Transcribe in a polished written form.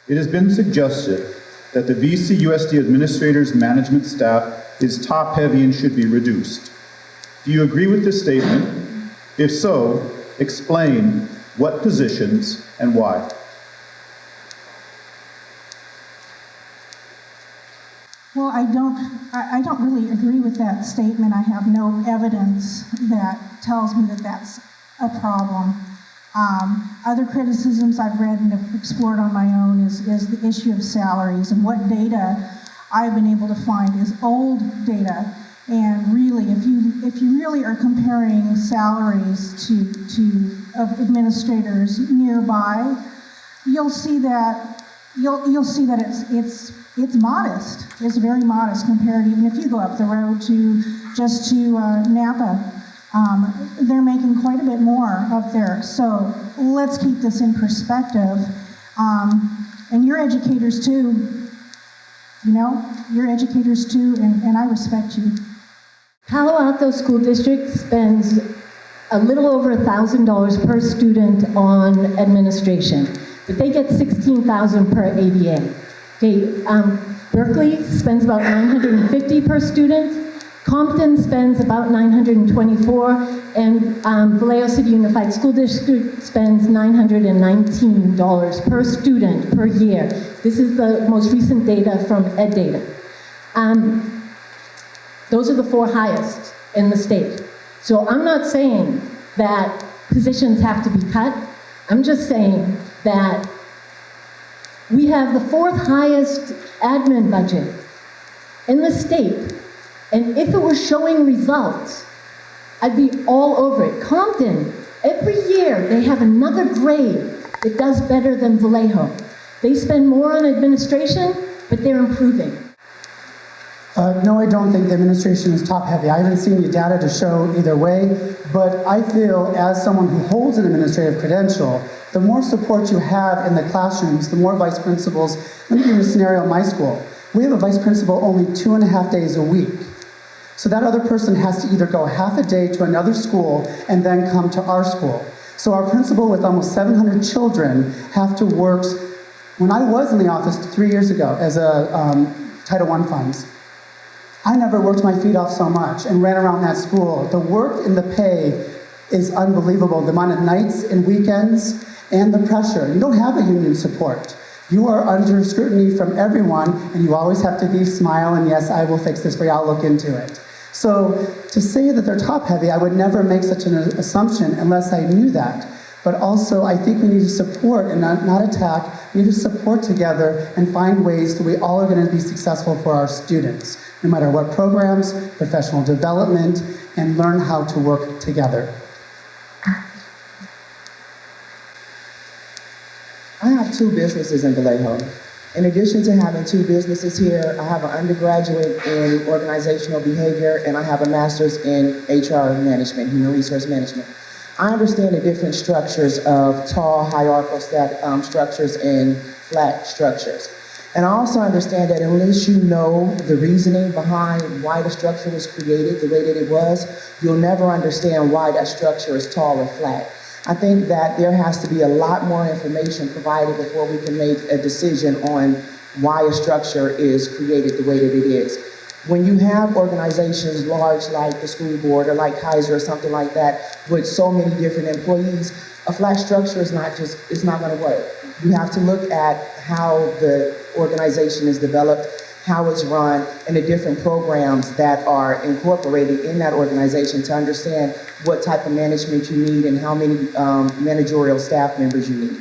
It has been suggested that the VCUSD administrators management staff is top-heavy and should be reduced. Do you agree with this statement? If so, explain what positions and why. Well, I don't really agree with that statement. I have no evidence that tells me that that's a problem. Other criticisms I've read and have explored on my own is the issue of salaries, and what data I've been able to find is old data. And really, if you really are comparing salaries of administrators nearby, you'll see that it's modest. It's very modest compared, even if you go up the road to Napa. They're making quite a bit more up there. So let's keep this in perspective. And you're educators too. You know, you're educators too, and I respect you. Palo Alto School District spends a little over $1,000 per student on administration, but they get $16,000 per ABA. Okay, Berkeley spends about $950 per student. Compton spends about $924, and Vallejo City Unified School District spends $919 per student per year. This is the most recent data from EdData. Those are the 4 highest in the state. So I'm not saying that positions have to be cut. I'm just saying that we have the 4th highest admin budget in the state. And if it were showing results, I'd be all over it. Compton, every year they have another grade that does better than Vallejo. They spend more on administration, but they're improving. No, I don't think the administration is top-heavy. I haven't seen the data to show either way, but I feel as someone who holds an administrative credential, the more support you have in the classrooms, the more vice principals. Let me give you a scenario in my school. We have a vice principal only 2.5 days a week. So that other person has to either go half a day to another school and then come to our school. So our principal with almost 700 children have to work. When I was in the office 3 years ago as a Title I funds, I never worked my feet off so much and ran around that school. The work and the pay is unbelievable. The amount of nights and weekends and the pressure. You don't have a union support. You are under scrutiny from everyone, and you always have to be smile and yes, I will fix this for you, I'll look into it. So to say that they're top-heavy, I would never make such an assumption unless I knew that. But also, I think we need to support and not attack. We need to support together and find ways that we all are going to be successful for our students, no matter what programs, professional development, and learn how to work together. I have 2 businesses in Vallejo. In addition to having 2 businesses here, I have an undergraduate in organizational behavior, and I have a master's in HR management, human resource management. I understand the different structures of tall, hierarchical structures and flat structures. And I also understand that unless you know the reasoning behind why the structure was created the way that it was, you'll never understand why that structure is tall or flat. I think that there has to be a lot more information provided before we can make a decision on why a structure is created the way that it is. When you have organizations large like the school board or like Kaiser or something like that with so many different employees, a flat structure is not going to work. You have to look at how the organization is developed, how it's run, and the different programs that are incorporated in that organization to understand what type of management you need and how many managerial staff members you need.